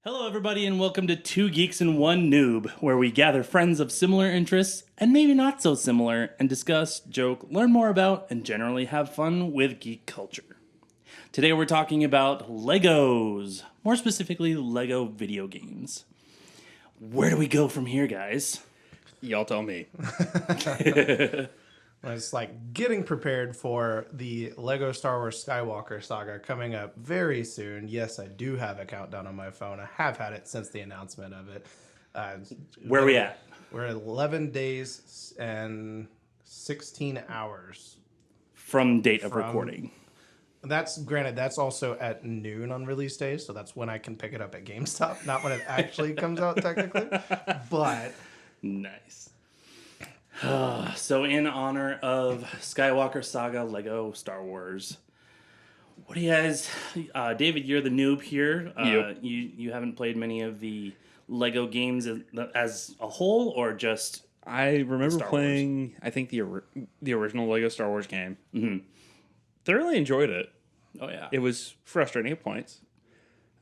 Hello, everybody, and welcome to Two Geeks and One Noob, where we gather friends of similar interests and maybe not so similar and discuss, joke, learn more about, and generally have fun with geek culture. Today, we're talking about Legos, more specifically, Lego video games. Where do we go from here, guys? Y'all tell me. It's like getting prepared for the Lego Star Wars Skywalker Saga coming up very soon. Yes, I do have a countdown on my phone. I have had it since the announcement of it. Where are we at? We're at 11 days and 16 hours. From date of recording. That's granted, that's also at noon on release day, so that's when I can pick it up at GameStop, not when it actually comes out technically. But Nice. So in honor of Skywalker Saga, Lego Star Wars, what do you guys... David, you're the noob here. Yep. You haven't played many of the Lego games as a whole, or just... I remember Star playing, I think, the original Lego Star Wars game. Mm-hmm. Thoroughly enjoyed it. Oh, yeah. It was frustrating at points.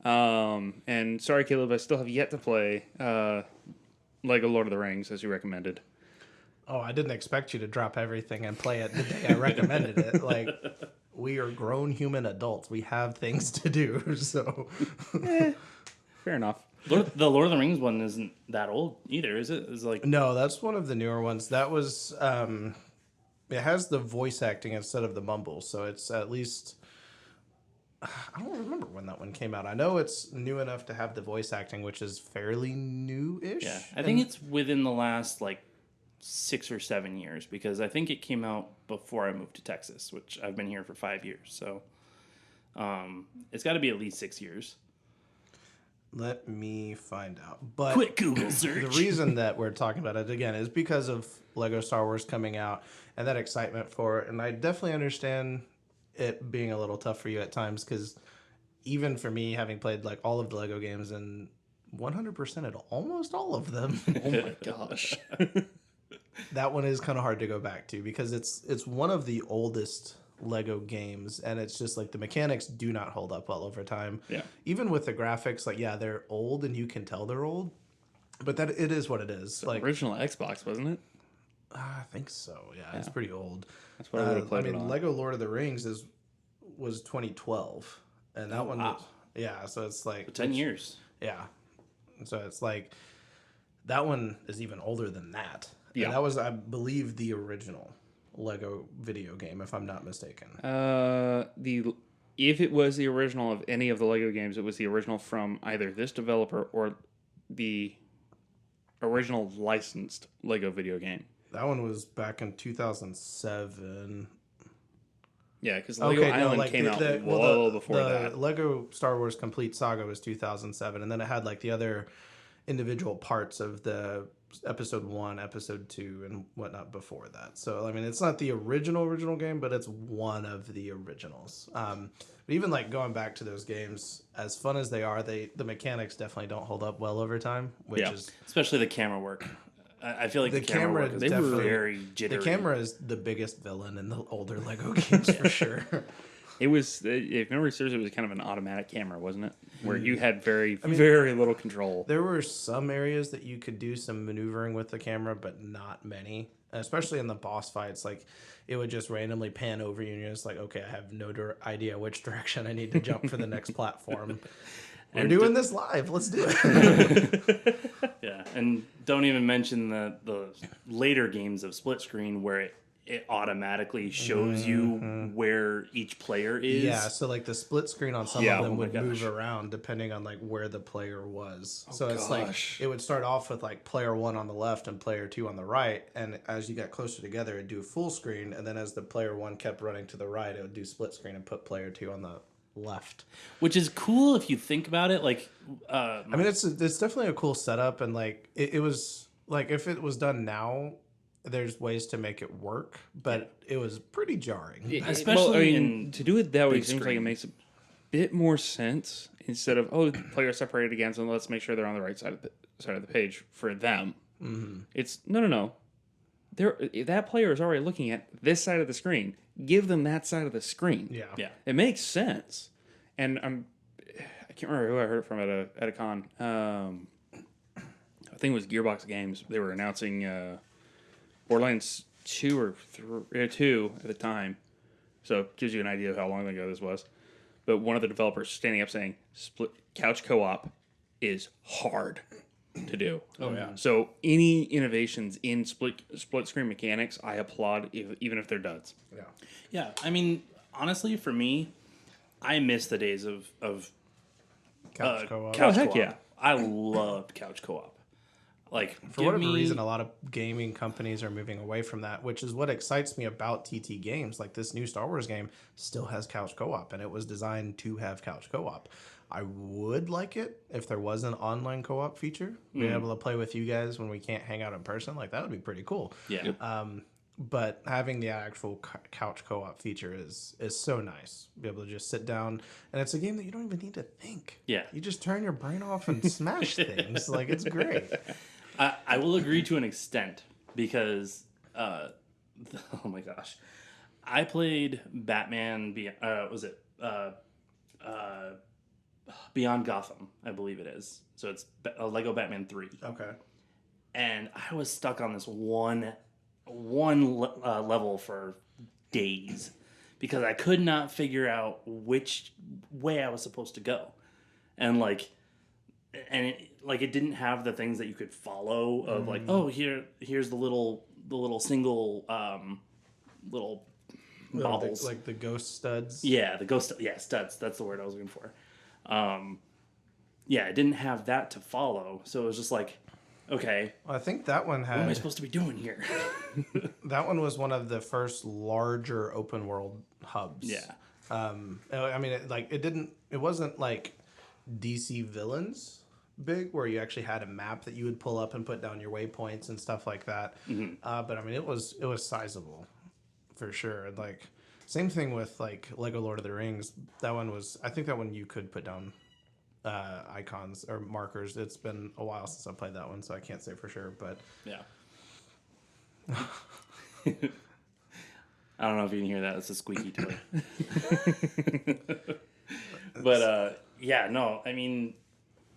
And sorry, Caleb, I still have yet to play Lego Lord of the Rings, as you recommended. oh, I didn't expect you to drop everything and play it the day I recommended it. Like, we are grown human adults. We have things to do, so... Fair enough. The Lord of the Rings one isn't that old either, is it? It's like... No, that's one of the newer ones. That was... it has the voice acting instead of the mumble, so it's at least... I don't remember when that one came out. I know it's new enough to have the voice acting, which is fairly new-ish. Yeah, I think it's within the last, 6 or 7 years, because I think it came out before I moved to Texas, which I've been here for 5 years, so it's got to be at least 6 years. Let me find out. But Quick Google search. the reason that we're talking about it, again, is because of Lego Star Wars coming out and that excitement for it. And I definitely understand it being a little tough for you at times, because even for me, having played all of the Lego games and 100% at almost all of them, Oh my gosh. that one is kind of hard to go back to, because it's one of the oldest Lego games, and it's just the mechanics do not hold up well over time. Yeah. Even with the graphics, they're old and you can tell they're old, but that it is what it is. Original Xbox, wasn't it? I think so. Yeah, it's pretty old. That's what I would have played it on. Lego Lord of the Rings was 2012, and that one was, yeah. So it's 10 years. Yeah. So it's that one is even older than that. Yeah. And that was, I believe, the original Lego video game, if I'm not mistaken. If it was the original of any of the Lego games, it was the original from either this developer or the original licensed Lego video game. That one was back in 2007. Yeah, because Lego Island came out well before that. The Lego Star Wars Complete Saga was 2007, and then it had the other individual parts of the episode 1, episode 2, and whatnot before that. So it's not the original game, but it's one of the originals. But even going back to those games, as fun as they are, the mechanics definitely don't hold up well over time, which is Especially the camera work. I feel like the camera work is definitely very jittery. The camera is the biggest villain in the older Lego games for sure. It was, if memory serves, it was kind of an automatic camera, wasn't it? Where you had very little control. There were some areas that you could do some maneuvering with the camera, but not many. Especially in the boss fights, it would just randomly pan over you, and you're just okay, I have no idea which direction I need to jump for the next platform. We're doing this live. Let's do it. Yeah, and don't even mention the later games of split screen where it automatically shows you where each player is. Yeah, so the split screen on some of them would move around depending on where the player was. So it's it would start off with player 1 on the left and player 2 on the right, and as you got closer together, it'd do full screen, and then as the player 1 kept running to the right, it would do split screen and put player 2 on the left, which is cool if you think about it. It's definitely a cool setup, and it was if it was done now, there's ways to make it work, but it was pretty jarring. Especially to do it that way big seems like it screen. makes a bit more sense instead of the players separated again, so let's make sure they're on the right side of the page for them. Mm-hmm. It's no. That player is already looking at this side of the screen. Give them that side of the screen. Yeah. It makes sense, and I can't remember who I heard it from at a con. I think it was Gearbox Games. They were announcing Borderlands 2 2 at the time. So it gives you an idea of how long ago this was. But one of the developers standing up saying, "Split couch co-op is hard to do." Oh yeah. So any innovations in split screen mechanics, I applaud, even if they're duds. Yeah. Yeah, I mean, honestly, for me, I miss the days of Couch co-op. couch heck co-op. yeah. I loved couch co-op. Like, For whatever reason, a lot of gaming companies are moving away from that, which is what excites me about TT games. Like this new Star Wars game still has couch co-op, and it was designed to have couch co-op. I would like it if there was an online co-op feature, being able to play with you guys when we can't hang out in person. Like that would be pretty cool. yeah, But having the actual couch co-op feature is so nice. Be able to just sit down, and it's a game that you don't even need to think. Yeah. You just turn your brain off and smash things. Like it's great. I will agree to an extent because, oh my gosh, I played Batman. Beyond Gotham, I believe it is. So it's Lego Batman 3. Okay. And I was stuck on this one level for days because I could not figure out which way I was supposed to go, and it didn't have the things that you could follow of like, oh, here's the little single little baubles, Like the ghost studs. yeah, the ghost, yeah, studs, that's the word I was looking for. Yeah, it didn't have that to follow, so it was just like, okay, I think that one what am I had. supposed to be doing here? That one was one of the first larger open world hubs. Yeah. I mean, it wasn't like DC Villains big, where you actually had a map that you would pull up and put down your waypoints and stuff like that. But I mean, it was sizable for sure. And like, same thing with like Lego Lord of the Rings. That one was, I think that one you could put down icons or markers. It's been a while since I played that one, so I can't say for sure. But Yeah. I don't know if you can hear that. It's a squeaky toy. But yeah, no, I mean,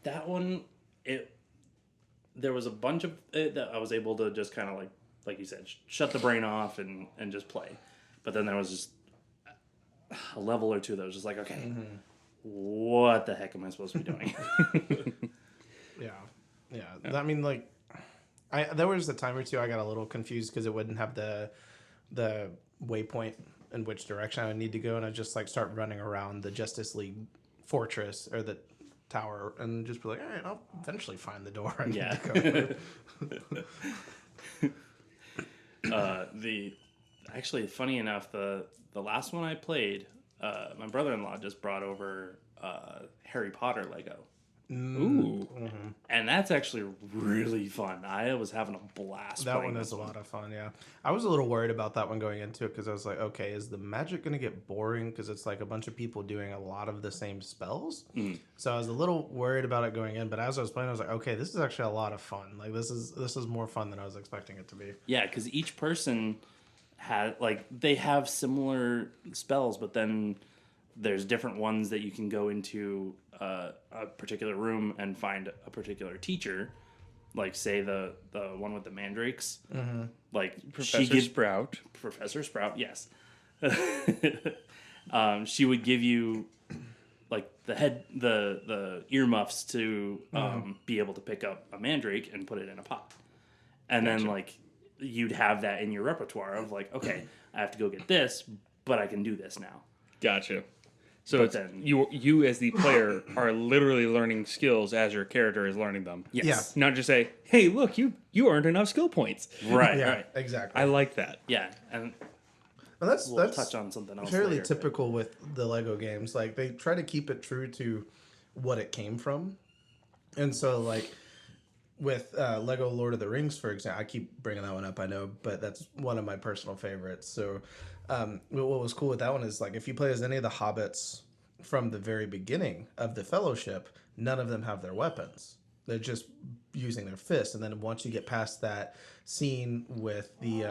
that one, there was a bunch of it that I was able to just kind of like you said, shut the brain off and just play. But then there was just a level or two that was just like, okay, what the heck am I supposed to be doing? yeah. I mean, like, there was a time or two I got a little confused because it wouldn't have the waypoint in which direction I would need to go, and I'd just like start running around the Justice League fortress or the tower and just be like, all right, I'll eventually find the door I need to go. Actually, funny enough, the last one I played, my brother-in-law just brought over Harry Potter Lego. Ooh. And that's actually really fun. I was having a blast. That one is a lot of fun, yeah. I was a little worried about that one going into it because I was like, okay, is the magic going to get boring? Because it's like a bunch of people doing a lot of the same spells. So I was a little worried about it going in, but as I was playing, I was like, okay, this is actually a lot of fun. Like, this is more fun than I was expecting it to be. Yeah, because each person they have similar spells, but then there's different ones that you can go into a particular room and find a particular teacher. Like, say the one with the mandrakes, like Professor Sprout. Professor Sprout, yes. She would give you like the earmuffs to be able to pick up a mandrake and put it in a pot, and then like you'd have that in your repertoire of like, okay, I have to go get this, but I can do this now. Gotcha. So you as the player are literally learning skills as your character is learning them. Yes. Yeah. Not just say, hey, look, you earned enough skill points. Right. Yeah, Right. exactly. I like that. Yeah, and Well, that's touch on something else fairly later, typical with the Lego games. Like, they try to keep it true to what it came from. And so, like, with Lego Lord of the Rings, for example, I keep bringing that one up, I know, but that's one of my personal favorites. So what was cool with that one is, like, if you play as any of the hobbits from the very beginning of the Fellowship, none of them have their weapons. They're just using their fists. And then once you get past that scene with the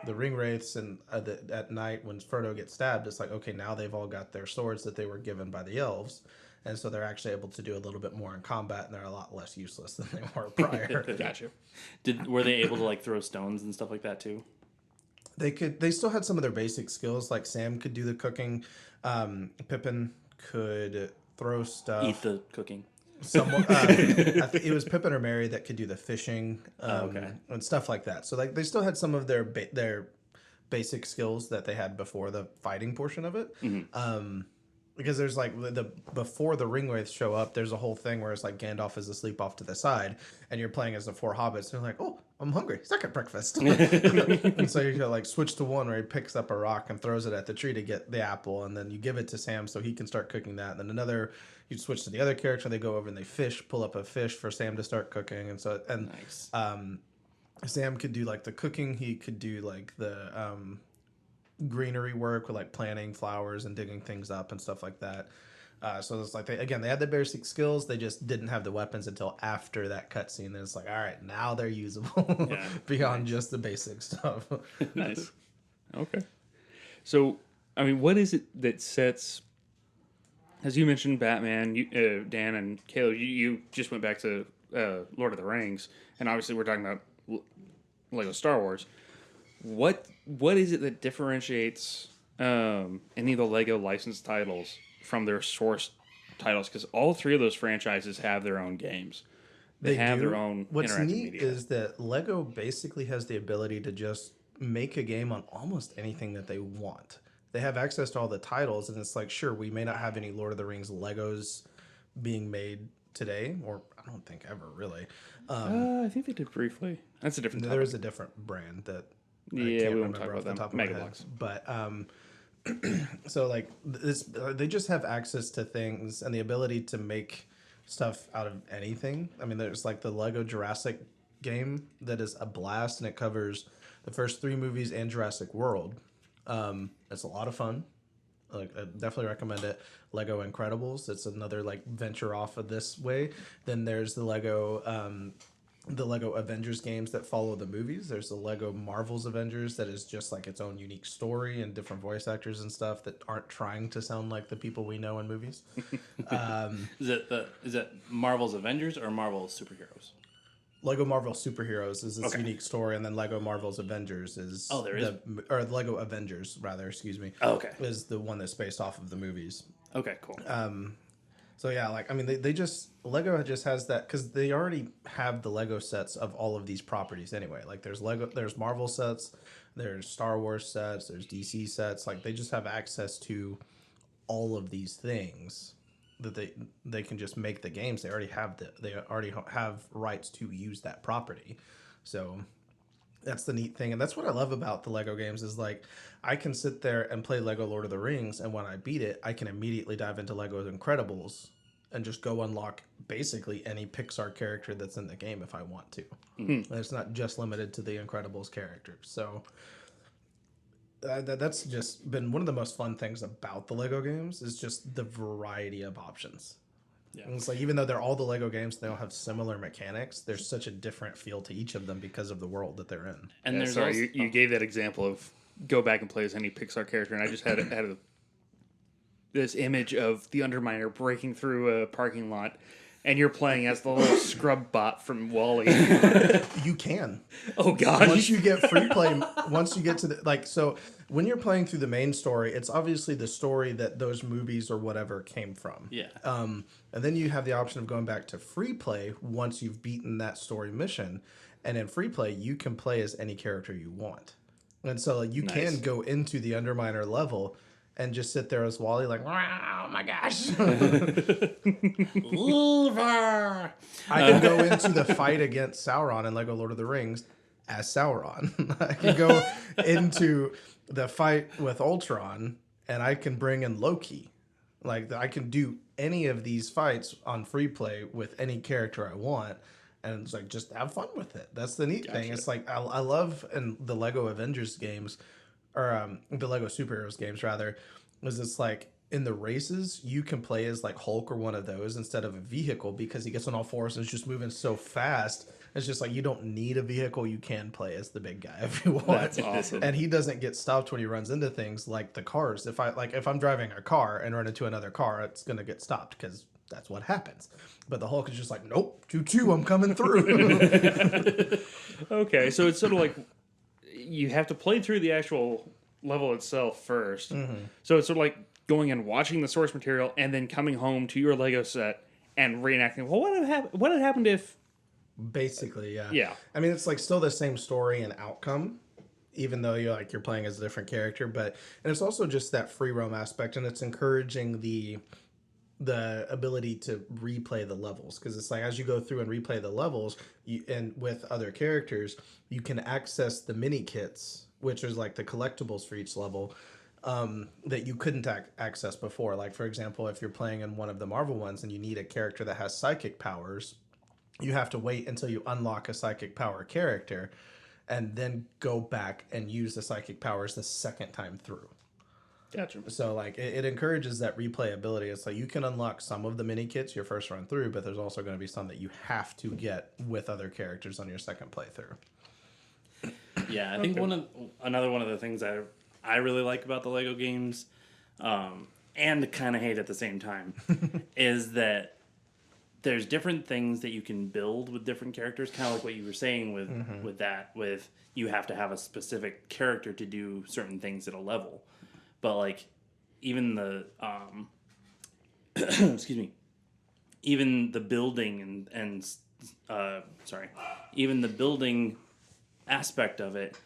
ring wraiths and at night when Frodo gets stabbed, it's like, okay, now they've all got their swords that they were given by the elves. and so they're actually able to do a little bit more in combat, and they're a lot less useless than they were prior. Gotcha. Were they able to like throw stones and stuff like that too? They still had some of their basic skills, like Sam could do the cooking, Pippin could throw stuff. Eat the cooking. Someone, it was Pippin or Mary that could do the fishing, and stuff like that. So like they still had some of their basic skills that they had before the fighting portion of it. Because there's like before the ring wraiths show up, there's a whole thing where it's like Gandalf is asleep off to the side, and you're playing as the four hobbits. And you're like, oh, I'm hungry. Second breakfast. And so you like switch to one where he picks up a rock and throws it at the tree to get the apple, and then you give it to Sam so he can start cooking that. And then another, you switch to the other character. They go over and they pull up a fish for Sam to start cooking, and so Nice. Sam could do like the cooking. He could do like the greenery work with like planting flowers and digging things up and stuff like that. So it's like they had the basic skills. They just didn't have the weapons until after that cutscene. And it's like, all right, now they're usable beyond just the basic stuff. Nice. Okay. So, I mean, what is it that sets? As you mentioned, Batman, Dan and Caleb, you just went back to Lord of the Rings, and obviously we're talking about Lego Star Wars. What is it that differentiates any of the Lego licensed titles from their source titles? Because all three of those franchises have their own games. They have their own What's interactive neat media. is that Lego basically has the ability to just make a game on almost anything that they want. They have access to all the titles, and it's like, sure, we may not have any Lord of the Rings Legos being made today, or I don't think ever really. I think they did briefly. That's a different topic. There is a different brand that Yeah, we won't talk about them. Megablocks. But so like this, they just have access to things and the ability to make stuff out of anything. I mean, there's like the Lego Jurassic game that is a blast, and it covers the first 3 movies and Jurassic World. It's a lot of fun. Like, I definitely recommend it. Lego Incredibles, it's another like venture off of this way. Then there's the Lego Avengers games that follow the movies. There's the Lego Marvel's Avengers that is just like its own unique story and different voice actors and stuff that aren't trying to sound like the people we know in movies. Is it Marvel's Avengers or Marvel's superheroes? Lego Marvel Superheroes is its unique story, and then Lego Marvel's Avengers is or Lego Avengers rather, excuse me. Oh, okay. Is the one that's based off of the movies. Okay, cool. So yeah, like I mean, they just Lego just has that because they already have the Lego sets of all of these properties anyway. Like there's Marvel sets, there's Star Wars sets, there's DC sets. Like they just have access to all of these things that they can just make the games. They already have rights to use that property. So that's the neat thing, and that's what I love about the Lego games is like I can sit there and play Lego Lord of the Rings, and when I beat it, I can immediately dive into Lego Incredibles and just go unlock basically any Pixar character that's in the game if I want to. Mm-hmm. It's not just limited to the Incredibles characters. So that's just been one of the most fun things about the Lego games is just the variety of options. Yeah. And it's like even though they're all the Lego games, they all have similar mechanics. There's such a different feel to each of them because of the world that they're in. And there's also, you gave that example of go back and play as any Pixar character, and I just had this image of the Underminer breaking through a parking lot, and you're playing as the little scrub bot from WALL-E. You can. Oh god! Once you get free play, once you get to the so when you're playing through the main story, it's obviously the story that those movies or whatever came from. Yeah. And then you have the option of going back to free play once you've beaten that story mission, and in free play you can play as any character you want, and so like, you can go into the Underminer level and just sit there as WALL-E like, wow, oh my gosh. I can go into the fight against Sauron in Lego Lord of the Rings as Sauron. I can go into the fight with Ultron, and I can bring in Loki. Like, I can do any of these fights on free play with any character I want, and it's like, just have fun with it. That's the neat thing. It's like, I love in the Lego Avengers games, or the Lego Superheroes games rather, is it's like in the races you can play as like Hulk or one of those instead of a vehicle because he gets on all fours and is just moving so fast. It's just like you don't need a vehicle. You can play as the big guy if you want. That's awesome. And he doesn't get stopped when he runs into things like the cars. If I'm driving a car and run into another car, it's gonna get stopped because that's what happens. But the Hulk is just like, nope, choo-choo, I'm coming through. Okay, so it's sort of like you have to play through the actual level itself first. So it's sort of like going and watching the source material and then coming home to your Lego set and reenacting. Well, what had happened if? Basically, yeah. Yeah. I mean, it's like still the same story and outcome, even though you're playing as a different character. And it's also just that free roam aspect, and it's encouraging the ability to replay the levels, because it's like as you go through and replay the levels, and with other characters, you can access the mini kits, which is like the collectibles for each level. That you couldn't access before. Like, for example, if you're playing in one of the Marvel ones and you need a character that has psychic powers, you have to wait until you unlock a psychic power character and then go back and use the psychic powers the second time through. Gotcha. So, like, it encourages that replayability. It's like you can unlock some of the mini kits your first run through, but there's also going to be some that you have to get with other characters on your second playthrough. Yeah, I think another one of the things I really like about the Lego games, and kind of hate at the same time, is that there's different things that you can build with different characters, kind of like what you were saying with you have to have a specific character to do certain things at a level. But like even the excuse me, even the building even the building aspect of it,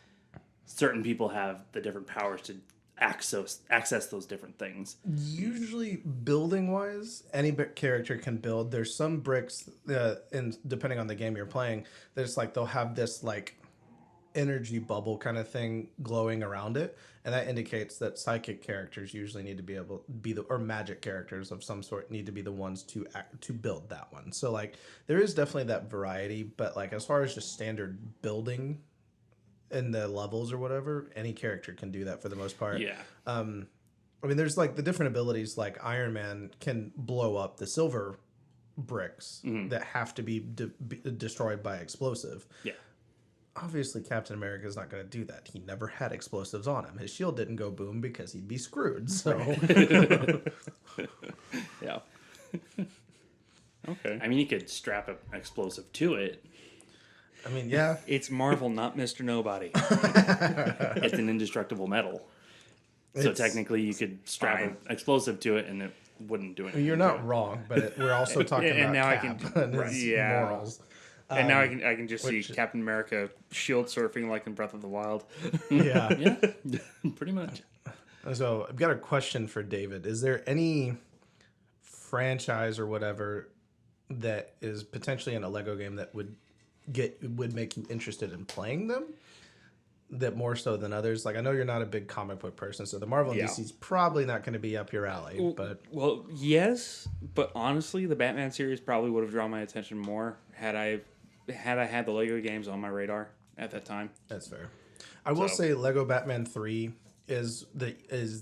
certain people have the different powers to access those different things. Usually, building wise, any character can build. There's some bricks, and depending on the game you're playing, there's like they'll have this like energy bubble kind of thing glowing around it, and that indicates that psychic characters usually need to be or magic characters of some sort need to be the ones to build that one. So like there is definitely that variety, but like as far as just standard building in the levels or whatever, any character can do that for the most part. Yeah. I mean, there's like the different abilities, like Iron Man can blow up the silver bricks that have to be destroyed by explosive. Yeah. Obviously, Captain America is not going to do that. He never had explosives on him. His shield didn't go boom because he'd be screwed. So, Yeah. Okay. I mean, you could strap an explosive to it. I mean, yeah. It's Marvel, not Mr. Nobody. It's an indestructible metal. So It's technically, you could strap an explosive to it, and it wouldn't do anything. You're not wrong, but we're also talking and about now I Cap can- and his yeah. morals. And now I can just see Captain America shield surfing like in Breath of the Wild. Yeah. Yeah, pretty much. So I've got a question for David. Is there any franchise or whatever that is potentially in a Lego game that would make you interested in playing them? That more so than others? Like, I know you're not a big comic book person, so the Marvel and DC's probably not going to be up your alley. But Well, yes, but honestly, the Batman series probably would have drawn my attention more had I had the Lego games on my radar at that time. that's fair. I will say Lego Batman 3 is the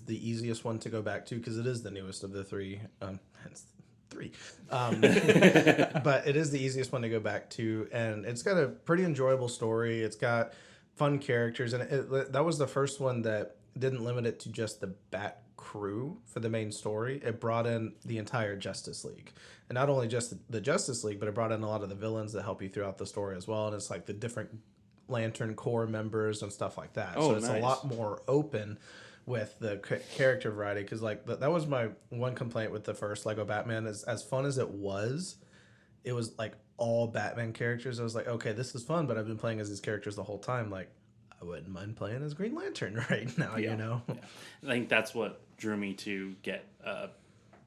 easiest one to go back to because it is the newest of the three. Hence 3. But it is the easiest one to go back to, and it's got a pretty enjoyable story. It's got fun characters, and that was the first one that didn't limit it to just the Bat crew for the main story. It brought in the entire Justice League, and not only just the Justice League, but it brought in a lot of the villains that help you throughout the story as well. And it's like the different Lantern Corps members and stuff like that. Oh, so it's nice. a lot more open with the character variety, because like that was my one complaint with the first Lego Batman. Is as fun as it was like all Batman characters. I was like, okay, this is fun, but I've been playing as these characters the whole time. Like, I wouldn't mind playing as Green Lantern right now, you know? Yeah. I think that's what drew me to get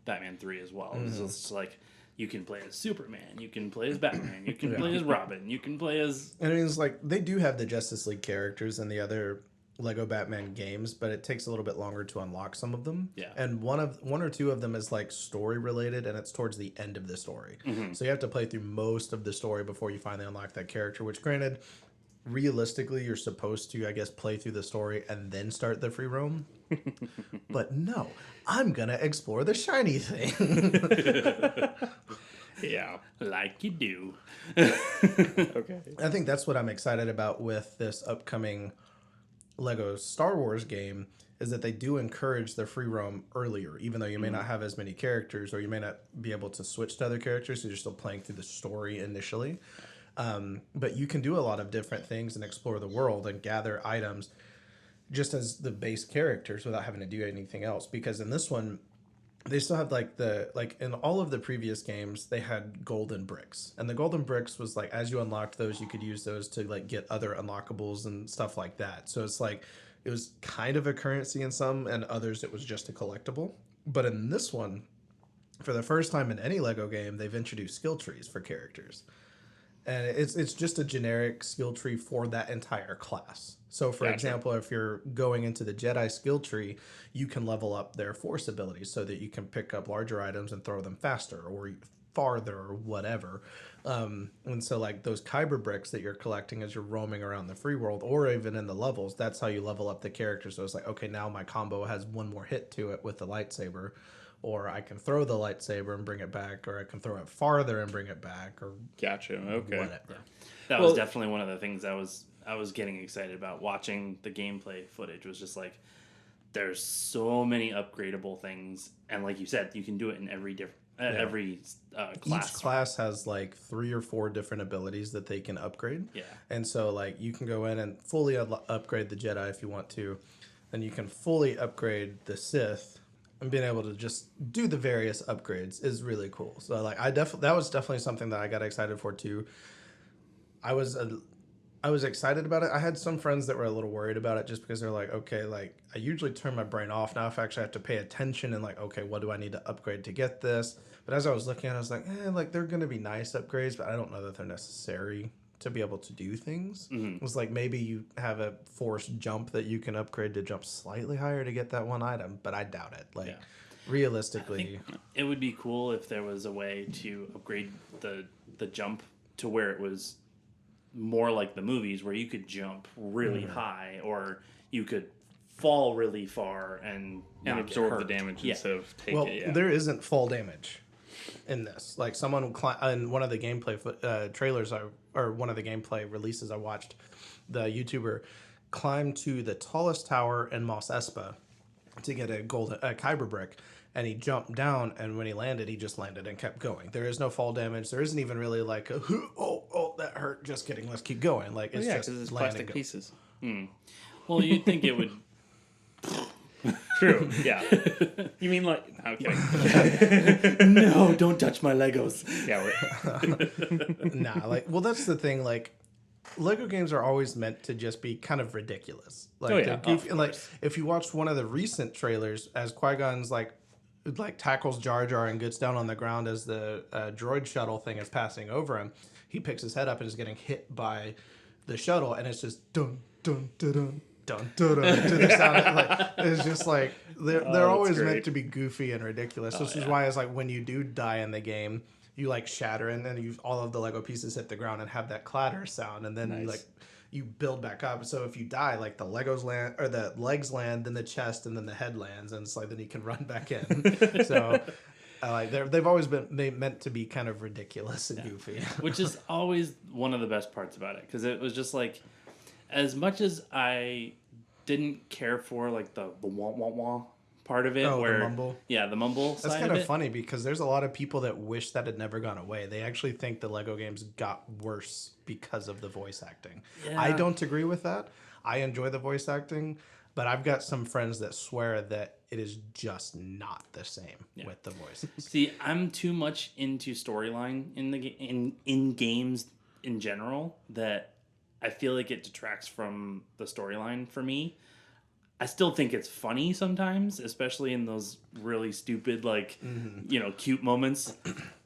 Batman 3 as well. So it's like, you can play as Superman, you can play as Batman, you can play as Robin, you can play as... And I mean, it's like, they do have the Justice League characters in the other Lego Batman games, but it takes a little bit longer to unlock some of them. Yeah. And one or two of them is like story related, and it's towards the end of the story. So you have to play through most of the story before you finally unlock that character, which granted, realistically, you're supposed to, I guess, play through the story and then start the free roam. But no, I'm gonna explore the shiny thing. Yeah. Like you do. Okay. I think that's what I'm excited about with this upcoming Lego Star Wars game, is that they do encourage the free roam earlier, even though you may not have as many characters, or you may not be able to switch to other characters, so you're still playing through the story initially. But you can do a lot of different things and explore the world and gather items just as the base characters without having to do anything else. Because in this one, they still had like in all of the previous games, they had golden bricks, and the golden bricks was like, as you unlocked those, you could use those to like get other unlockables and stuff like that. So it's like it was kind of a currency in some, and others it was just a collectible. But in this one, for the first time in any Lego game, they've introduced skill trees for characters. And it's just a generic skill tree for that entire class. So, for example, if you're going into the Jedi skill tree, you can level up their Force abilities so that you can pick up larger items and throw them faster or farther or whatever. And so, like, those Kyber bricks that you're collecting as you're roaming around the free world or even in the levels, that's how you level up the character. So it's like, okay, now my combo has one more hit to it with the lightsaber. Or I can throw the lightsaber and bring it back, or I can throw it farther and bring it back, or gotcha. Okay, whatever. Yeah. That was definitely one of the things I was getting excited about watching the gameplay footage. Was just like, there's so many upgradable things, and like you said, you can do it in every class. Each class has like 3 or 4 different abilities that they can upgrade. Yeah, and so like you can go in and fully upgrade the Jedi if you want to, then you can fully upgrade the Sith. And being able to just do the various upgrades is really cool. So like that was definitely something that I got excited for too. I was excited about it. I had some friends that were a little worried about it just because they're like, okay, like I usually turn my brain off. Now if I actually have to pay attention and like, okay, what do I need to upgrade to get this? But as I was looking at it, I was like, like they're going to be nice upgrades, but I don't know that they're necessary to be able to do things. It was like maybe you have a force jump that you can upgrade to jump slightly higher to get that one item, but I doubt it. Like realistically, it would be cool if there was a way to upgrade the jump to where it was more like the movies, where you could jump really high, or you could fall really far and absorb the damage instead of take it. There isn't fall damage in this. Like someone in one of the gameplay trailers or one of the gameplay releases I watched, the YouTuber climbed to the tallest tower in Mos Espa to get a Kyber brick, and he jumped down, and when he landed, he just landed and kept going. There is no fall damage. There isn't even really like oh that hurt. Just kidding. Let's keep going. Like it's just it's plastic pieces. Well, you'd think it would. True. Yeah. You mean like? Okay. No, don't touch my Legos. Yeah. Nah. Like, well, that's the thing. Like, Lego games are always meant to just be kind of ridiculous. Like, they're goofy. And like, if you watched one of the recent trailers, as Qui-Gon's like tackles Jar Jar and gets down on the ground as the droid shuttle thing is passing over him, he picks his head up and is getting hit by the shuttle, and it's just dun dun dun dun. Dun, dun, dun, to the sound. Like, it's just like they're always meant to be goofy and ridiculous. This is why it's like when you do die in the game, you like shatter and then all of the Lego pieces hit the ground and have that clatter sound, and then you build back up. So if you die, like the Legos land or the legs land, then the chest, and then the head lands, and it's like then you can run back in. So like they've always been meant to be kind of ridiculous and goofy, which is always one of the best parts about it, because it was just like, as much as I didn't care for like the wah wah wah part of it, where the mumble. Yeah, the mumble. That's kind of funny because there's a lot of people that wish that had never gone away. They actually think the Lego games got worse because of the voice acting. Yeah. I don't agree with that. I enjoy the voice acting, but I've got some friends that swear that it is just not the same with the voices. See, I'm too much into storyline in games in general that I feel like it detracts from the storyline for me. I still think it's funny sometimes, especially in those really stupid, like, cute moments.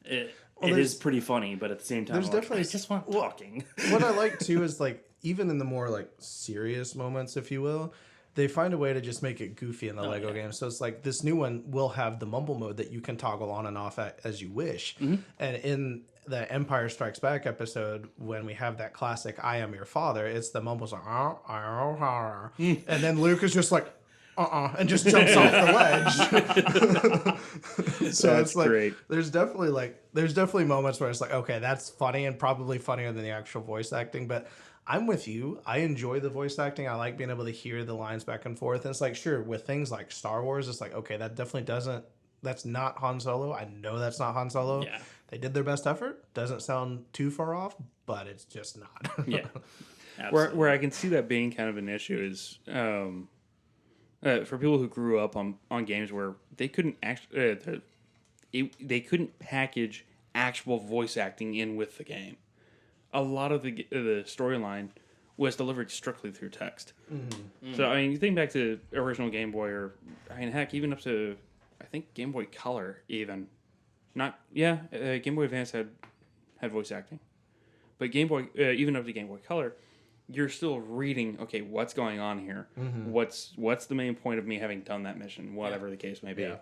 It is pretty funny, but at the same time, there's definitely I just want talking. What I like too is like even in the more like serious moments, if you will, they find a way to just make it goofy in the Lego game. So it's like this new one will have the mumble mode that you can toggle on and off as you wish, and in the Empire Strikes Back episode, when we have that classic "I am your father," it's the mumbles like and then Luke is just like and just jumps off the ledge. So that's it's like great. There's definitely moments where it's like, okay, that's funny and probably funnier than the actual voice acting, but I'm with you. I enjoy the voice acting. I like being able to hear the lines back and forth. And it's like, sure, with things like Star Wars, it's like, okay, that definitely doesn't, that's not Han Solo. I know that's not Han Solo. Yeah. They did their best effort. Doesn't sound too far off, but it's just not. Yeah. Where I can see that being kind of an issue is for people who grew up on games where they couldn't actually they couldn't package actual voice acting in with the game. A lot of the storyline was delivered strictly through text. Mm-hmm. So I mean, you think back to original Game Boy, or I mean, heck, even up to I think Game Boy Color, even Game Boy Advance had voice acting, but Game Boy even up to Game Boy Color, you're still reading. Okay, what's going on here? Mm-hmm. What's the main point of me having done that mission? Whatever the case may be. Yeah.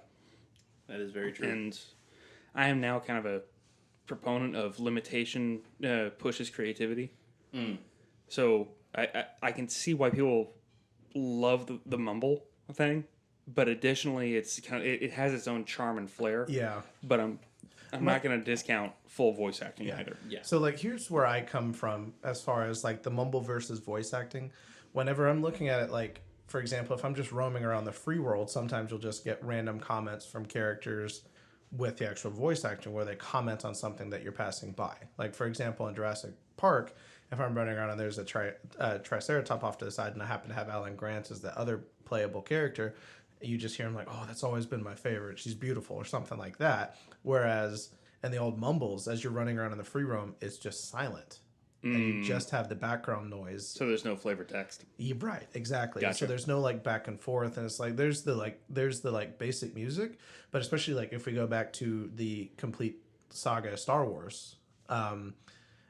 That is very true. And I am now kind of a proponent of limitation pushes creativity. So I can see why people love the mumble thing, but additionally it's kind of it has its own charm and flair. Yeah. But I'm not going to discount full voice acting either. Yeah. So like here's where I come from as far as like the mumble versus voice acting. Whenever I'm looking at it, like for example, if I'm just roaming around the free world, sometimes you'll just get random comments from characters with the actual voice acting where they comment on something that you're passing by. Like, for example, in Jurassic Park, if I'm running around and there's a Triceratops off to the side and I happen to have Alan Grant as the other playable character, you just hear him like, oh, that's always been my favorite. She's beautiful or something like that. Whereas in the old mumbles, as you're running around in the free roam, it's just silent. And you just have the background noise. So there's no flavor text. Yeah, right, exactly. Gotcha. So there's no like back and forth, and it's like there's the basic music, but especially like if we go back to the complete saga of Star Wars,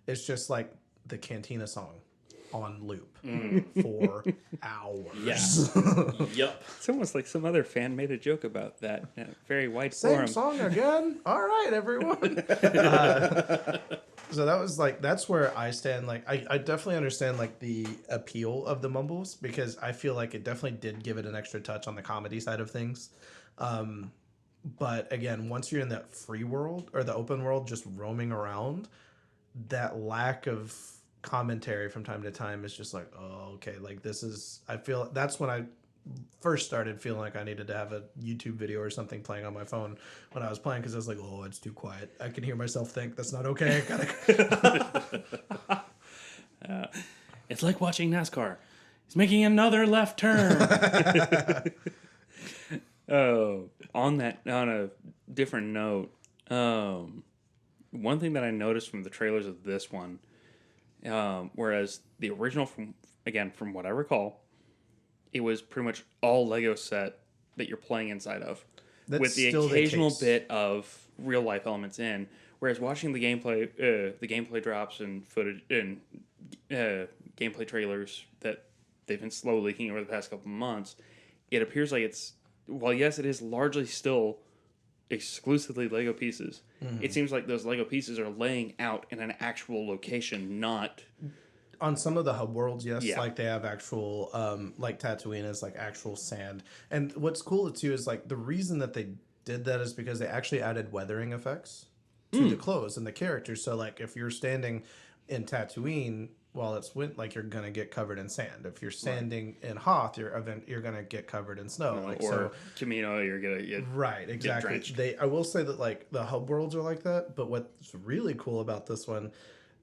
it's just like the Cantina song on loop for hours. Yeah. Yep. It's almost like some other fan made a joke about that in a very wide Same forum. song again. All right, everyone. So that's where I stand. Like, I definitely understand like the appeal of the mumbles because I feel like it definitely did give it an extra touch on the comedy side of things. But again, once you're in that free world or the open world, just roaming around, that lack of commentary from time to time is just like, oh, okay, like this is. I feel that's when I first started feeling like I needed to have a YouTube video or something playing on my phone when I was playing because I was like, oh, it's too quiet. I can hear myself think that's not okay. It's like watching NASCAR. He's making another left turn. Oh, on a different note, one thing that I noticed from the trailers of this one, whereas the original from what I recall, it was pretty much all Lego set that you're playing inside of, with the occasional bit of real life elements in. Whereas watching the gameplay drops and footage and gameplay trailers that they've been slow leaking over the past couple of months, it appears like it's yes, it is largely still exclusively Lego pieces. Mm-hmm. It seems like those Lego pieces are laying out in an actual location, not. On some of the hub worlds, yes, like they have actual, like Tatooine is like actual sand. And what's cool too is like the reason that they did that is because they actually added weathering effects to the clothes and the characters. So like if you're standing in Tatooine while it's like you're gonna get covered in sand. If you're standing in Hoth, you're gonna get covered in snow. Camino, you're gonna get exactly. Get drenched. I will say that like the hub worlds are like that, but what's really cool about this one,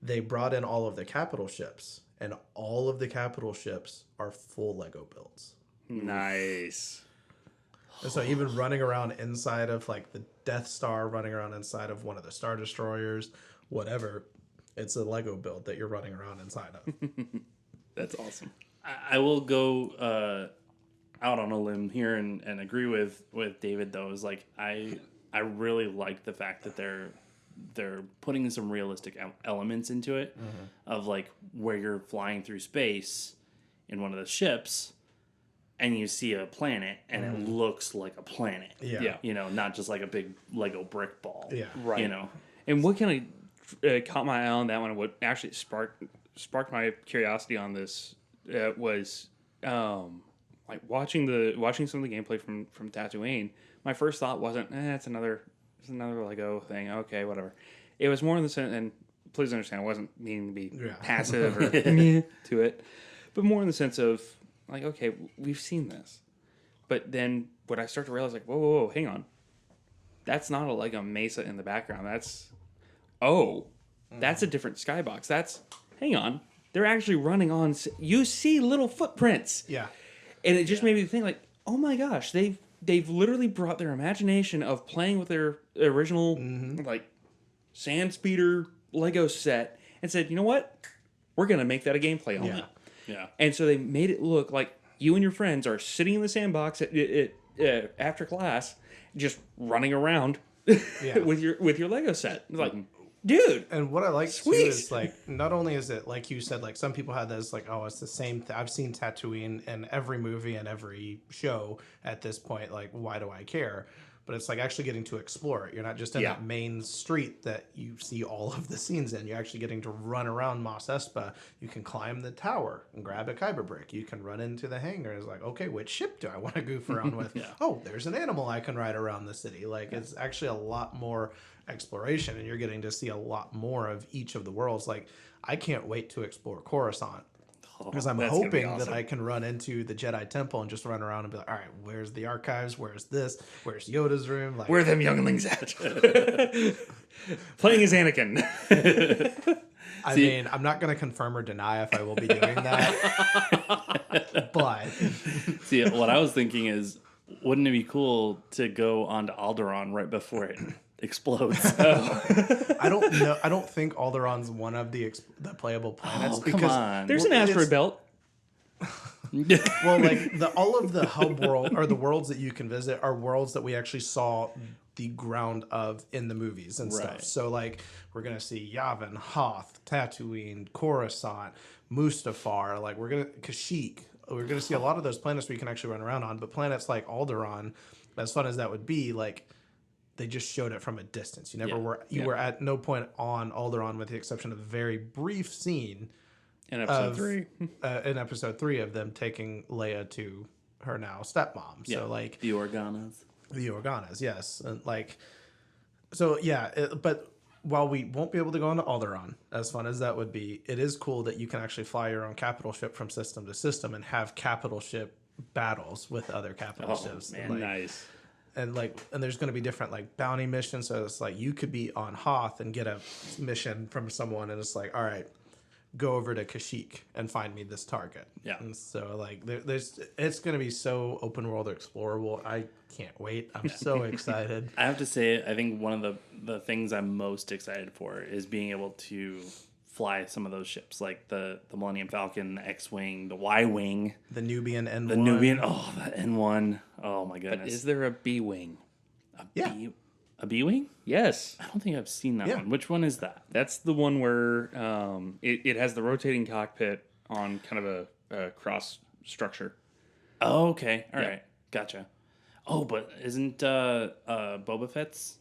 they brought in all of the capital ships, and all of the capital ships are full Lego builds. Nice. And so even running around inside of like the Death Star, running around inside of one of the Star Destroyers, whatever, it's a Lego build that you're running around inside of. That's awesome. I will go out on a limb here and agree with David, though. Is like I really like the fact that they're putting some realistic elements into it, of like where you're flying through space in one of the ships and you see a planet and it looks like a planet. Yeah. You know, not just like a big Lego brick ball. Yeah. Right. You know. And what kind of caught my eye on that one, what actually sparked my curiosity on this was like watching some of the gameplay from Tatooine. My first thought wasn't, it's another Lego thing. Okay, whatever. It was more in the sense, and please understand, I wasn't meaning to be Yeah. passive or meh to it, but more in the sense of like, okay, we've seen this, but then when I start to realize, like, whoa, hang on, that's not like a mesa in the background. That's a different skybox. Hang on, they're actually running on. You see little footprints. Yeah. And it just made me think, like, oh my gosh, they've literally brought their imagination of playing with their original like sand speeder Lego set and said, you know what, we're gonna make that a gameplay element. Yeah. And so they made it look like you and your friends are sitting in the sandbox after class, just running around with your Lego set. It's like, dude. And what I like Sweet. too is like, not only is it like you said, like some people had this like, oh, it's the same. I've seen Tatooine in every movie and every show at this point. Like, why do I care? But it's like actually getting to explore it. You're not just in that main street that you see all of the scenes in. You're actually getting to run around Mos Espa. You can climb the tower and grab a kyber brick. You can run into the hangar. It's like, okay, which ship do I want to goof around with? Oh, there's an animal I can ride around the city. Like, it's actually a lot more exploration, and you're getting to see a lot more of each of the worlds. Like, I can't wait to explore Coruscant. Because I'm hoping that I can run into the Jedi Temple and just run around and be like, all right, where's the archives? Where's this? Where's Yoda's room? Like, Where are them younglings at? Playing as Anakin. I mean, I'm not going to confirm or deny if I will be doing that. But see, what I was thinking is, wouldn't it be cool to go onto Alderaan right before it explodes? I don't know. I don't think Alderaan's one of the playable planets. Oh, come on. There's an asteroid belt. Well, like all of the hub world or the worlds that you can visit are worlds that we actually saw the ground of in the movies and stuff. So like we're gonna see Yavin, Hoth, Tatooine, Coruscant, Mustafar. Like we're gonna Kashyyyk. We're gonna see a lot of those planets we can actually run around on. But planets like Alderaan, as fun as that would be, like they just showed it from a distance. You never were. You were at no point on Alderaan, with the exception of a very brief scene in episode 3. In episode 3 of them taking Leia to her now stepmom. So like the Organas. The Organas, yes, and like so but while we won't be able to go into Alderaan, as fun as that would be, it is cool that you can actually fly your own capital ship from system to system and have capital ship battles with other capital ships. Man, and like, nice. And there's going to be different like bounty missions. So it's like you could be on Hoth and get a mission from someone, and it's like, all right, go over to Kashyyyk and find me this target. Yeah. And so like it's going to be so open world explorable. I can't wait. I'm so excited. I have to say, I think one of the things I'm most excited for is being able to fly some of those ships, like the Millennium Falcon, the X-Wing, the Y-Wing. The Nubian N1. The Nubian, the N1. Oh my goodness. But is there a B-Wing? A B-Wing? Yes. I don't think I've seen that one. Which one is that? That's the one where it has the rotating cockpit on kind of a cross structure. Oh, okay. All right. Gotcha. Oh, but isn't Boba Fett's?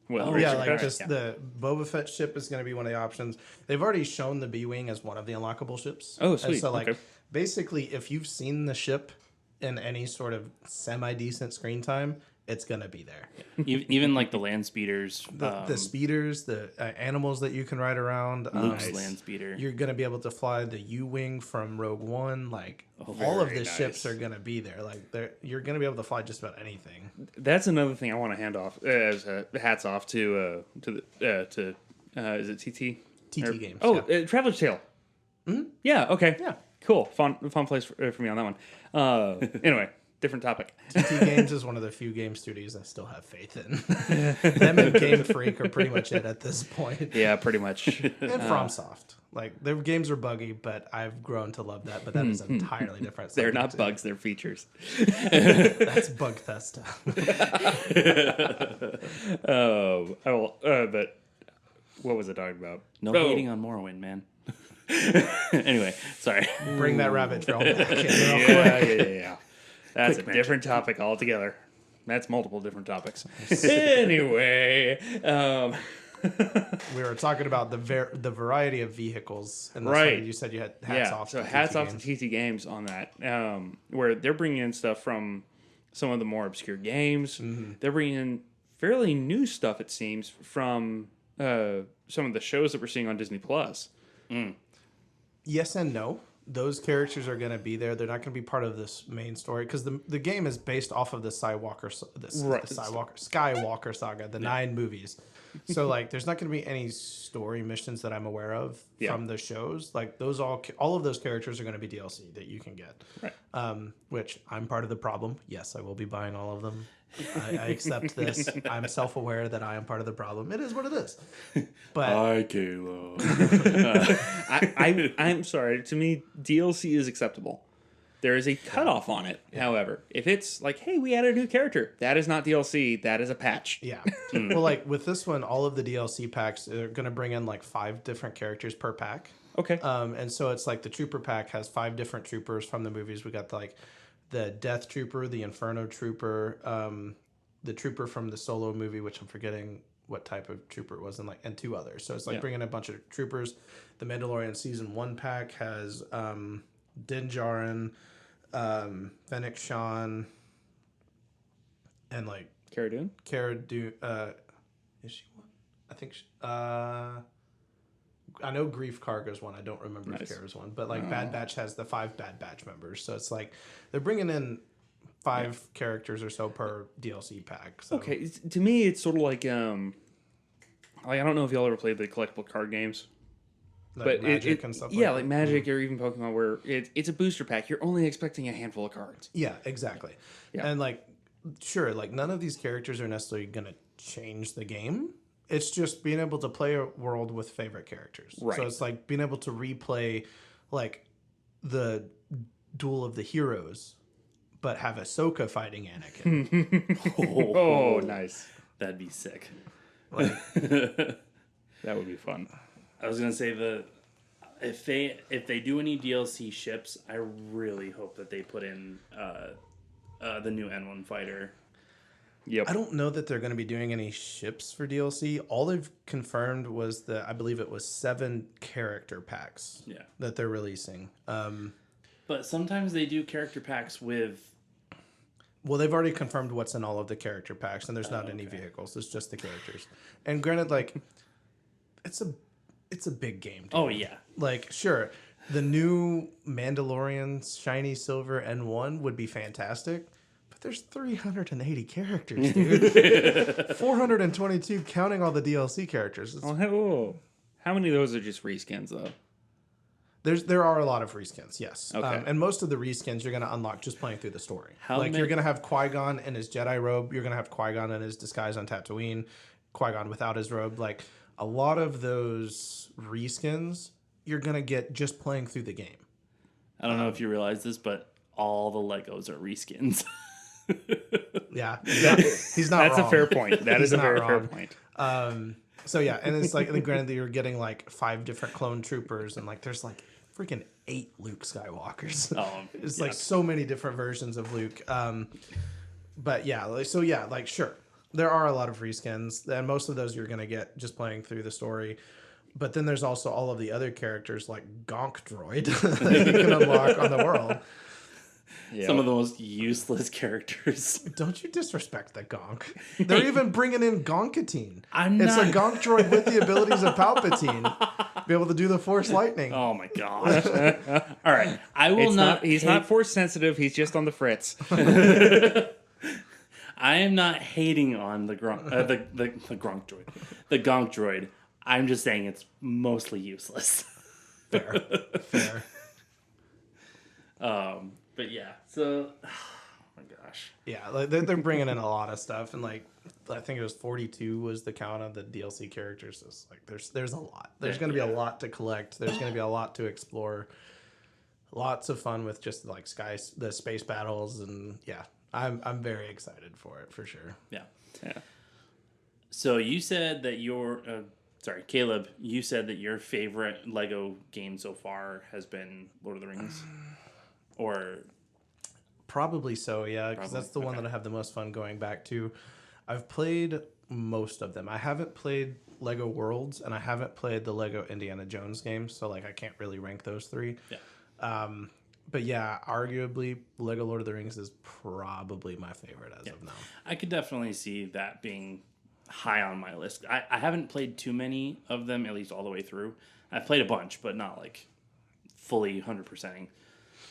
Well, the Boba Fett ship is going to be one of the options. They've already shown the B-Wing as one of the unlockable ships. Oh, sweet. And so basically, if you've seen the ship in any sort of semi-decent screen time, it's going to be there. Even like the land speeders. The speeders, the animals that you can ride around. Luke's land speeder. You're going to be able to fly the U-Wing from Rogue One. Like, all of the ships are going to be there. Like, you're going to be able to fly just about anything. That's another thing I want to hand off as hats off to is it TT? TT Games. Oh, Traveler's Tale. Mm-hmm. Yeah. Okay. Yeah. Cool. Fun place for me on that one. Anyway. Different topic. TT Games is one of the few game studios I still have faith in. Them and Game Freak are pretty much it at this point. Yeah, pretty much. And FromSoft. Like, their games are buggy, but I've grown to love that. But that is entirely different. They're not bugs, they're features. That's Bugthesta. But what was I talking about? No hating on Morrowind, man. Anyway, sorry. Bring that rabbit trail back in. Yeah. That's a different topic altogether. That's multiple different topics. Anyway, we were talking about the variety of vehicles. In this right. one. You said you had hats off. So hats off to TT Games on that. Where they're bringing in stuff from some of the more obscure games. Mm-hmm. They're bringing in fairly new stuff, it seems, from some of the shows that we're seeing on Disney Plus. Yes and no. Those characters are going to be there. They're not going to be part of this main story because the game is based off of the Skywalker Saga, the 9 movies. So like, there's not going to be any story missions that I'm aware of from the shows. Like all of those characters are going to be DLC that you can get. Right. Which I'm part of the problem. Yes, I will be buying all of them. I accept this. I'm self-aware that I am part of the problem. It is what it is. But Hi, Caleb. I'm sorry. To me, DLC is acceptable. There is a cutoff on it. However, if it's like, hey, we added a new character, that is not DLC. That is a patch. yeah. Well, like with this one, all of the DLC packs are going to bring in like 5 different characters per pack. Okay. And so it's like the Trooper pack has 5 different troopers from the movies. We got like the Death Trooper, the Inferno Trooper, the Trooper from the Solo movie, which I'm forgetting what type of trooper it was, and 2 others. So it's like bringing a bunch of troopers. The Mandalorian Season 1 pack has Din Djarin, Fennec Shan, and like Cara Dune. Is she one? I think I know Grief Karga's one. I don't remember if Kara's one. But like Bad Batch has the 5 Bad Batch members. So it's like they're bringing in 5 characters or so per DLC pack. So. Okay. To me, it's sort of like I don't know if y'all ever played the collectible card games. Like but Magic and stuff like Magic or even Pokemon, where it's a booster pack. You're only expecting a handful of cards. Yeah, exactly. Yeah. And like, sure, like none of these characters are necessarily going to change the game. It's just being able to play a world with favorite characters. Right. So it's like being able to replay like the Duel of the Heroes, but have Ahsoka fighting Anakin. Oh, nice. That'd be sick. Like, that would be fun. I was gonna say if they do any DLC ships, I really hope that they put in the new N1 fighter. Yep. I don't know that they're going to be doing any ships for DLC. All they've confirmed was I believe it was 7 character packs that they're releasing. But sometimes they do character packs with... Well, they've already confirmed what's in all of the character packs, and there's not any vehicles. It's just the characters. And granted, like, it's a big game. Dude. Oh, yeah. Like, sure, the new Mandalorian Shiny Silver N1 would be fantastic. There's 380 characters, dude. 422 counting all the DLC characters. How many of those are just reskins, though? There are a lot of reskins, yes. Okay. And most of the reskins you're going to unlock just playing through the story. You're going to have Qui-Gon in his Jedi robe. You're going to have Qui-Gon in his disguise on Tatooine. Qui-Gon without his robe. Like, a lot of those reskins you're going to get just playing through the game. I don't know if you realize this, but all the Legos are reskins. Yeah, he's not That's wrong. a fair point. That is a very fair point. So yeah, and it's like, granted that you're getting like 5 different clone troopers, and like there's like freaking 8 Luke Skywalkers. It's like so many different versions of Luke. But yeah, sure, there are a lot of reskins, and most of those you're gonna get just playing through the story. But then there's also all of the other characters like Gonk Droid that you can unlock on the world. Yep. Some of the most useless characters. Don't you disrespect the Gonk. They're even bringing in Gonkatine. It's not... a Gonk droid with the abilities of Palpatine. Be able to do the Force Lightning. Oh my gosh. All right. I will He's not Force sensitive. He's just on the fritz. I am not hating on the Gronk droid. The Gonk droid. I'm just saying it's mostly useless. Fair. But yeah, so oh my gosh. Yeah, like they're bringing in a lot of stuff, and like I think it was 42 was the count of the DLC characters. So it's like there's a lot. There's going to be a lot to collect. There's going to be a lot to explore. Lots of fun with just like the space battles, and yeah, I'm very excited for it for sure. Yeah. So you said that Caleb, you said that your favorite Lego game so far has been Lord of the Rings. Or probably so, yeah, because that's the one that I have the most fun going back to. I've played most of them. I haven't played Lego Worlds, and I haven't played the Lego Indiana Jones games, so like I can't really rank those 3. Yeah. But yeah, arguably Lego Lord of the Rings is probably my favorite as of now. I could definitely see that being high on my list. I haven't played too many of them, at least all the way through. I've played a bunch, but not like fully 100%ing.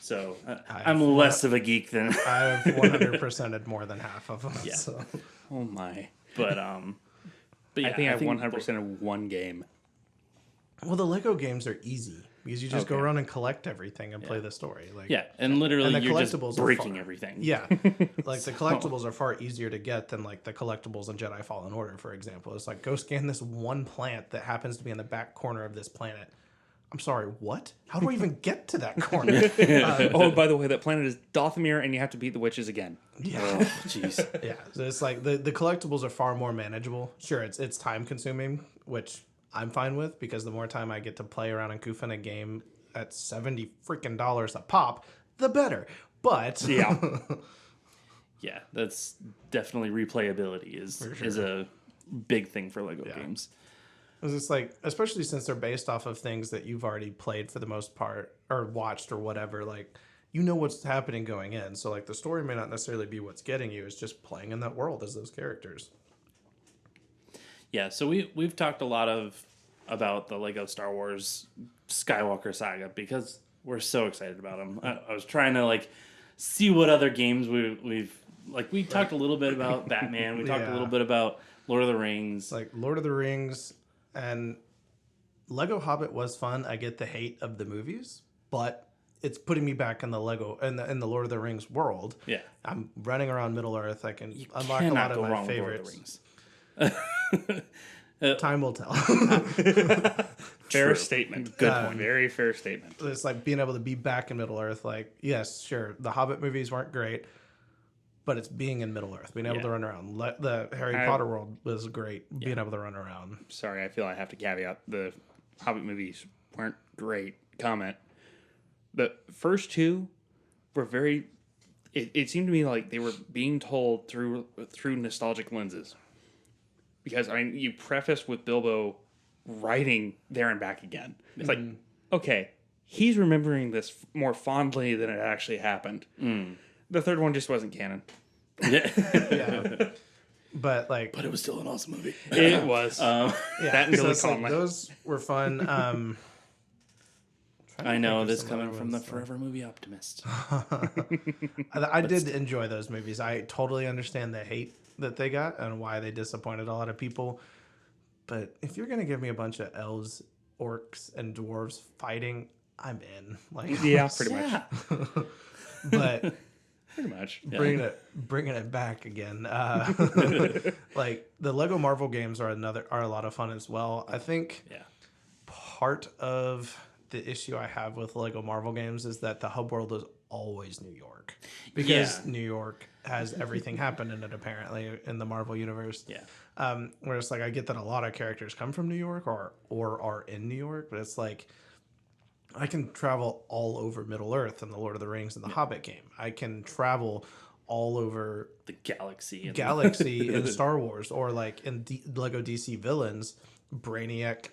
So I'm less of a geek than I've 100%ed more than half of them. Yeah. So. Oh my! but yeah, I think I've 100% of one game. Well, the Lego games are easy because you just go around and collect everything and play the story. Like and literally and the you're just collectibles are breaking far. everything. Yeah, like the collectibles are far easier to get than like the collectibles in Jedi Fallen Order, for example. It's like go scan this one plant that happens to be in the back corner of this planet. I'm sorry, what? How do I even get to that corner? Oh, by the way, that planet is Dothamir, and you have to beat the witches again. Yeah, Jeez. yeah. So it's like the collectibles are far more manageable. Sure, it's time consuming, which I'm fine with because the more time I get to play around and goof in a game at $70 a pop, the better. But Yeah. Yeah, that's definitely replayability is a big thing for Lego games. It's just like, especially since they're based off of things that you've already played for the most part or watched or whatever, like you know what's happening going in. So like the story may not necessarily be what's getting you. It's just playing in that world as those characters. Yeah, so we've talked a lot about the Lego Star Wars Skywalker Saga because we're so excited about them. I was trying to like see what other games we've like. We talked a little bit about Batman. We talked a little bit about Lord of the Rings. Like Lord of the Rings and Lego Hobbit was fun. I get the hate of the movies, but it's putting me back in the Lego in the Lord of the Rings world. Yeah, I'm running around Middle Earth. I can unlock a cannot lot of go my wrong with Lord of favorites. the Rings. Time will tell. Fair statement. Good point. Very fair statement. It's like being able to be back in Middle Earth. Like, yes, sure, the Hobbit movies weren't great, but it's being in Middle Earth, being able to run around. The Harry Potter world was great, being able to run around. Sorry, I feel I have to caveat the Hobbit movies weren't great. Comment. The first two were very. It seemed to me like they were being told through nostalgic lenses. Because, I mean, you preface with Bilbo writing there and back again. It's like, okay, he's remembering this more fondly than it actually happened. The third one just wasn't canon. Yeah. But it was still an awesome movie. It was. yeah, that and so Billy it's like Connolly. those were fun. I know this coming from the Forever Movie optimist. I did enjoy those movies. I totally understand the hate that they got and why they disappointed a lot of people. But if you're gonna give me a bunch of elves, orcs, and dwarves fighting, I'm in. Like, Yeah, pretty much. But Pretty much. bringing it back again. Like the Lego Marvel games are a lot of fun as well. I think part of the issue I have with Lego Marvel games is that the hub world is always New York because New York has everything happen in it apparently in the Marvel universe. Where it's like I get that a lot of characters come from New York or are in New York, but it's like I can travel all over Middle Earth in the Lord of the Rings and the Hobbit game. I can travel all over The galaxy in Star Wars, or like in Lego DC Villains, Brainiac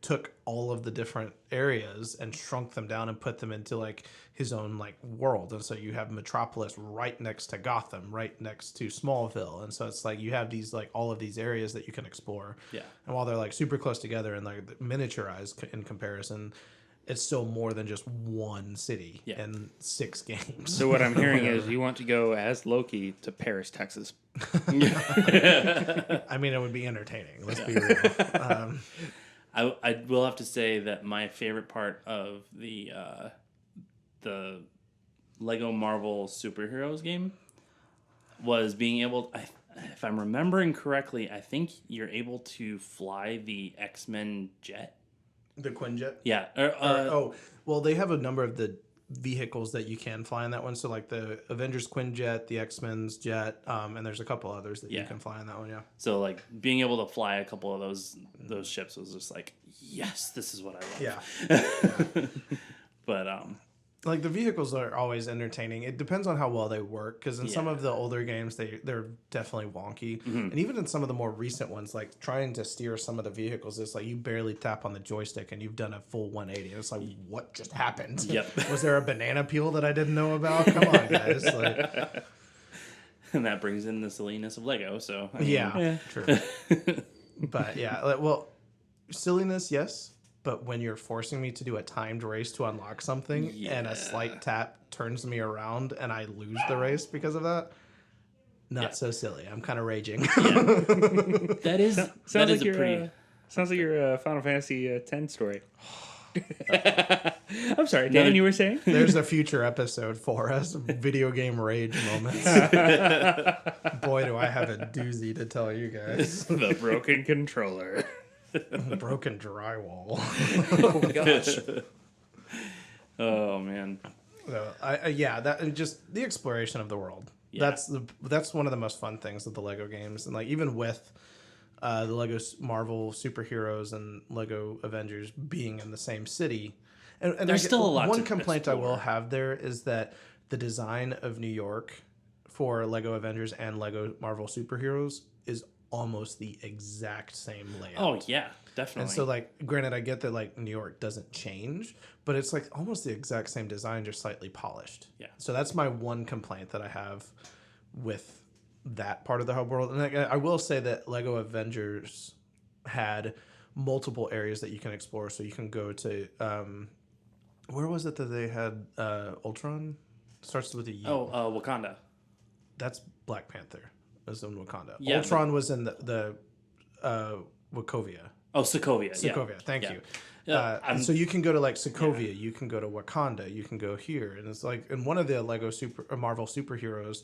took all of the different areas and shrunk them down and put them into like his own like world. And so you have Metropolis right next to Gotham, right next to Smallville. And so it's like you have these like all of these areas that you can explore. And while they're like super close together and like miniaturized in comparison, it's still more than just one city in 6 games. So what I'm hearing is you want to go as Loki to Paris, Texas. I mean, it would be entertaining. Let's be real. I will have to say that my favorite part of the Lego Marvel superheroes game was being able. If I'm remembering correctly, I think you're able to fly the X-Men jet. The Quinjet? Yeah. Well, they have a number of the vehicles that you can fly in that one. So, like the Avengers Quinjet, the X-Men's jet, and there's a couple others that you can fly in that one, So, like, being able to fly a couple of those ships was just like, yes, this is what I love. Yeah. But, like, the vehicles are always entertaining. It depends on how well they work, because in some of the older games, they're definitely wonky. And even in some of the more recent ones, like, trying to steer some of the vehicles, it's like you barely tap on the joystick and you've done a full 180. And it's like, what just happened? Yep. Was there a banana peel that I didn't know about? Come on, guys. Like, And that brings in the silliness of Lego. So I mean, Yeah, true. But yeah, well, silliness, yes. But when you're forcing me to do a timed race to unlock something and a slight tap turns me around and I lose the race because of that, not so silly. I'm kind of raging. that is Sounds that like is a your pretty. sounds like your Final Fantasy X story. I'm sorry, Dan. You were saying? There's a future episode for us. Video game rage moments. Boy, do I have a doozy to tell you guys. The broken controller. Broken drywall. Oh gosh. Oh man. Yeah, that and just the exploration of the world. Yeah. That's one of the most fun things of the Lego games, and like even with the Lego Marvel superheroes and Lego Avengers being in the same city, and There's still a lot One to complaint I will explore. have there is that the design of New York for Lego Avengers and Lego Marvel superheroes is almost the exact same layout. Oh yeah, definitely. And so, like, granted, I get that, like, New York doesn't change, but it's, like, almost the exact same design, just slightly polished. Yeah. So that's my one complaint that I have with that part of the hub world. And I will say that Lego Avengers had multiple areas that you can explore. So you can go to, where was it that they had Ultron? Starts with a U. Wakanda. That's Black Panther. Was in Wakanda. Yeah, Ultron was in the Wachovia. Oh, Sokovia. Sokovia, thank you. I'm- So you can go to like Sokovia, you can go to Wakanda, you can go here, and it's like in one of the Lego Marvel superheroes,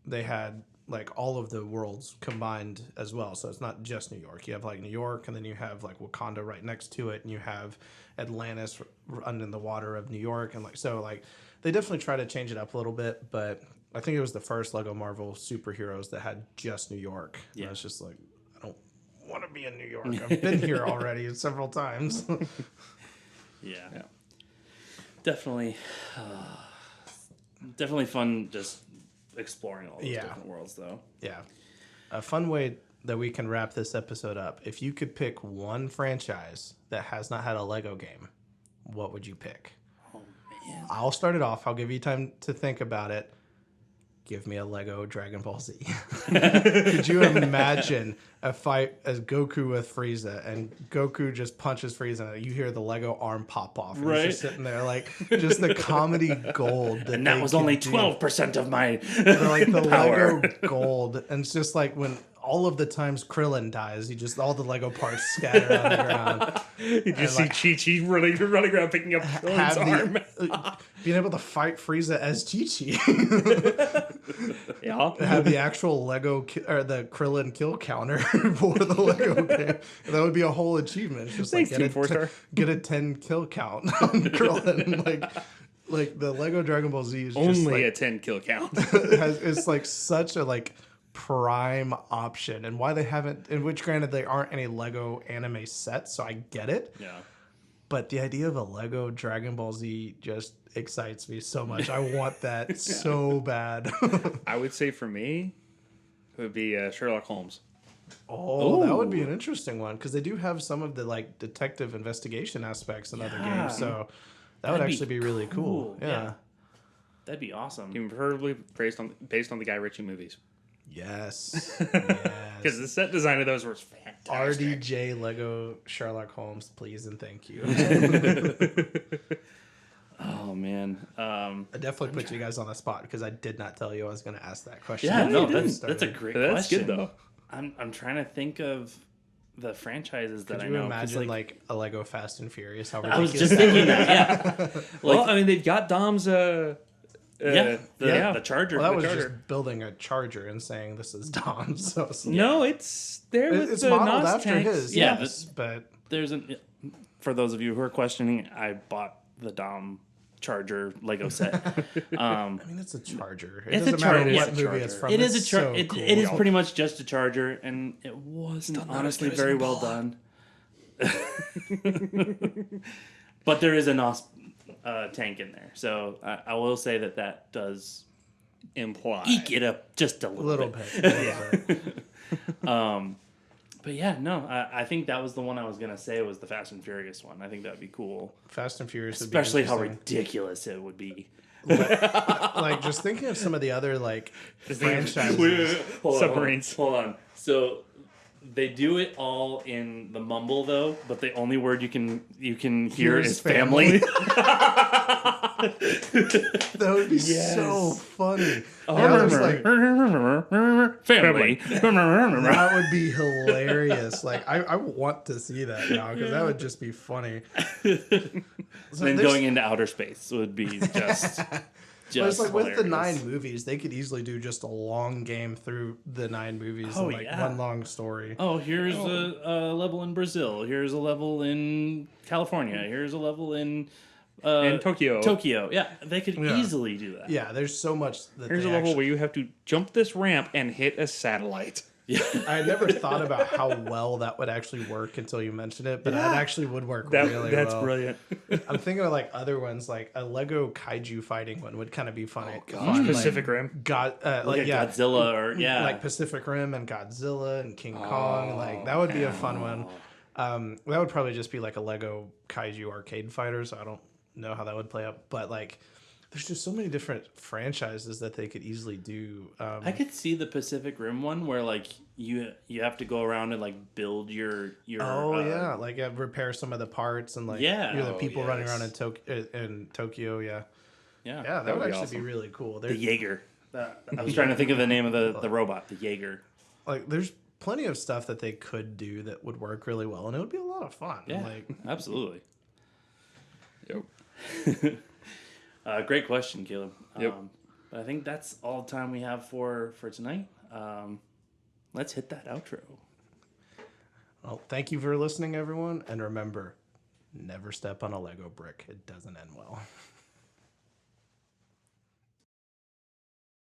they had like all of the worlds combined as well. So it's not just New York. You have like New York, and then you have like Wakanda right next to it, and you have Atlantis under the water of New York, and like so like they definitely try to change it up a little bit, but I think it was the first Lego Marvel superheroes that had just New York. Yeah. And it's just like I don't want to be in New York. I've been here already several times. Yeah. Definitely. Definitely fun just exploring all those different worlds, though. Yeah. A fun way that we can wrap this episode up. If you could pick one franchise that has not had a Lego game, what would you pick? Oh, man. I'll start it off. I'll give you time to think about it. Give me a Lego Dragon Ball Z. Could you imagine a fight as Goku with Frieza, and Goku just punches Frieza, and you hear the Lego arm pop off, and he's just sitting there like just the comedy gold. And that was only 12% of my They're like the power. Lego gold, and it's just like when all of the times Krillin dies, all the Lego parts scatter on the ground. You just see Chi-Chi running around picking up Krillin's arm. Being able to fight Frieza as Chi-Chi. Yeah. Have the actual Lego or the Krillin kill counter for the Lego game. That would be a whole achievement. It's just Thanks, like Team 4-star. get a 10 kill count on Krillin. Like the Lego Dragon Ball Z is just Only like, a 10 kill count. it's like such a like prime option, and why they haven't, in which granted they aren't any Lego anime sets, so I get it. Yeah. But the idea of a Lego Dragon Ball Z just excites me so much. I want that so bad. I would say for me, it would be Sherlock Holmes. Oh, that would be an interesting one, because they do have some of the like detective investigation aspects in other games, so that would That'd actually be really cool. Yeah. That'd be awesome. Even preferably based on the Guy Ritchie movies. Yes. Because the set design of those was fantastic. RDJ Lego Sherlock Holmes, please and thank you. Oh, man. I definitely put you guys on the spot because I did not tell you I was going to ask that question. Yeah, no, before we that's a started. great That's question. good, though. I'm trying to think of the franchises that Could I you know. 'cause, imagine like a Lego Fast and Furious? How I was ridiculous just that thinking would that, be? yeah. Well, I mean, they've got Dom's... The charger. Well, that was Charger. just building a charger and saying this is Dom. So No, it's there with it's the modeled NOS after tanks. his. Yeah, Yes, but There's for those of you who are questioning, I bought the Dom charger Lego set. I mean, it's a charger. It It's a doesn't matter charger. what It's a movie it's from. It is It's a charger. so It cool. is pretty much just a charger, and it wasn't honestly as very good as well done. But there is a NOS tank in there, so I will say that does Imply. eke it up just a A little little bit. bit. A little bit. But yeah, no, I think that was the one I was gonna say was the Fast and Furious one. I think that'd be cool, Fast and Furious would especially be how interesting. ridiculous it would be. Like just thinking of some of the other like franchises. Submarines. Hold on. So they do it all in the mumble though, but the only word you can hear Here's is family. That would be so funny. Oh, Yeah, it's like, family. that would be hilarious. Like I want to see that now because that would just be funny. So Then there's- going into outer space would be just But it's like with the hilarious. 9 movies, they could easily do just a long game through the 9 movies Oh, and like yeah. one long story. Oh, here's a level in Brazil. Here's a level in California. Here's a level in Tokyo. Tokyo. Yeah, they could Yeah. easily do that. Yeah, there's so much that Here's a they level actually, where you have to jump this ramp and hit a satellite. I never thought about how well that would actually work until you mentioned it, but that actually would work That, really that's well. brilliant. I'm thinking of like other ones, like a Lego kaiju fighting one would kind of be funny. gosh. Fun, Pacific Rim. like Like yeah, Godzilla or like Pacific Rim and Godzilla and King Kong. Like that would be a fun one. That would probably just be like a Lego kaiju arcade fighter, so I don't know how that would play out. But like, there's just so many different franchises that they could easily do. I could see the Pacific Rim one where like you have to go around and like build your like repair some of the parts and like Yeah. you're the Oh, people running yes. around in Tokyo. Yeah, yeah that would would be actually awesome. be really cool. the There's Jaeger. I was trying to think of the name of the robot, the Jaeger. like there's plenty of stuff that they could do that would work really well, and it would be a lot of fun. Yeah, Like, absolutely. Yep. Great question, Caleb. Yep. But I think that's all the time we have for tonight. Let's hit that outro. well, thank you for listening, everyone, and remember, never step on a Lego brick. It doesn't end well.